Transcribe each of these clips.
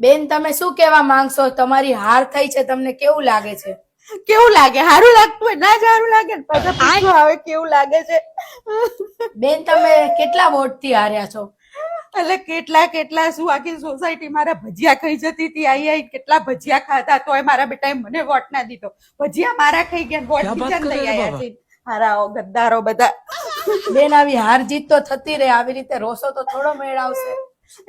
બેન તમે શું કહેવા માંગશો? તમારી હાર થઈ છે, તમને કેવું લાગે છે? કેવું લાગે? સારું લાગતું હોય ના જ સારું લાગે ને પાછા પૂછવા આવે કેવું લાગે છે. બેન તમે કેટલા વોટથી હાર્યા છો? એટલે કેટલા શું આખી સોસાયટી મારા ભજીયા ખાઈ જતી હતી. આઈ કેટલા ભજીયા ખાધા તોય મારા બેટાએ મને વોટ ના દીધો. ભજીયા મારા ખાઈ ગયા, વોટ બીજા દઈ આયા છે. હારાઓ ગદ્દારો બધા. બેન આવી હાર જીત તો થતી રહે, આવી રીતે રોસો તો થોડો મેળ આવશે.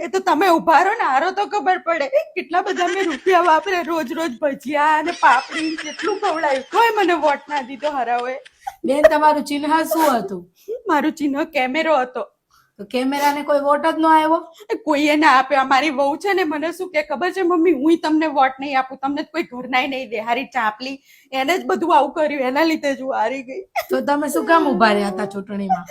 એ તો તમે ઉભા રહો ને, હારો તો ખબર પડે. કેટલા બધા મેં રૂપિયા વાપરે, રોજ ભજીયા અને પાપડી કેટલું ખવડાવ્યું, તોય મને વોટ ના દીધો હારાઓએ. બેન તમારું ચિહ્ન શું હતું? મારું ચિહ્ન કેમેરો હતો. તો કેમેરાને કોઈ વોટ જ ન આવ્યો? કોઈએ ના આપ્યો. મારી વહુ છે ને મને શું કે ખબર છે મમ્મી, હું તમને વોટ નહીં આપું, તમને કોઈ ઘરનાય નહીં દે. હારી ચાપલી એને જ બધું આવું કર્યું, એના લીધે જ હું હારી ગઈ. તો તમે શું કામ ઉભા રહ્યા હતા ચૂંટણીમાં?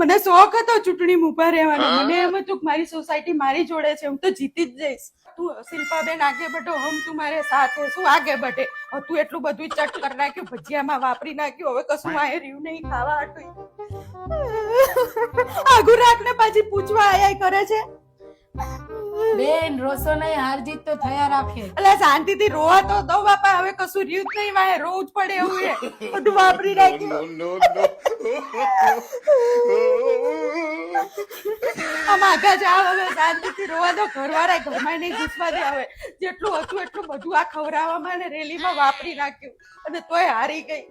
મને શોખ હતો ચૂંટણીમાં ઉભા રહેવાનો. મને એમ હતું કે મારી સોસાયટી મારી જોડે છે, હું તો જીતી જ જઈશ. તું શિલ્પાબેન આગે બઢો, હમ તુમારે સાથ હે. શું આગે બઢે? તું એટલું બધું ચટ કરી નાખ્યું, ભજીયામાં વાપરી નાખ્યું, હવે કશું આ રહ્યું નહીં ખાવા આટલું. આગુ રાખને પાછી પૂછવા આયા કરે છે. બેન રોસો નહીં, હાર જીત તો થયા રાખે. એટલે શાંતિથી રોવા તો દો બાપા, હવે કશું રહ્યું જ નહીં, વાહે રોવું જ પડે એવું છે. બધું વાપરી નાખ્યું. આમ આગા જાવ, હવે શાંતિથી રોવા દો. ઘરવાળા ઘરમાં નહીં ઘૂસવા દે. હવે જેટલું હતું એટલું બધું આ ખવડાવવામાં ને રેલીમાં વાપરી નાખ્યું, અને તોય હારી ગઈ.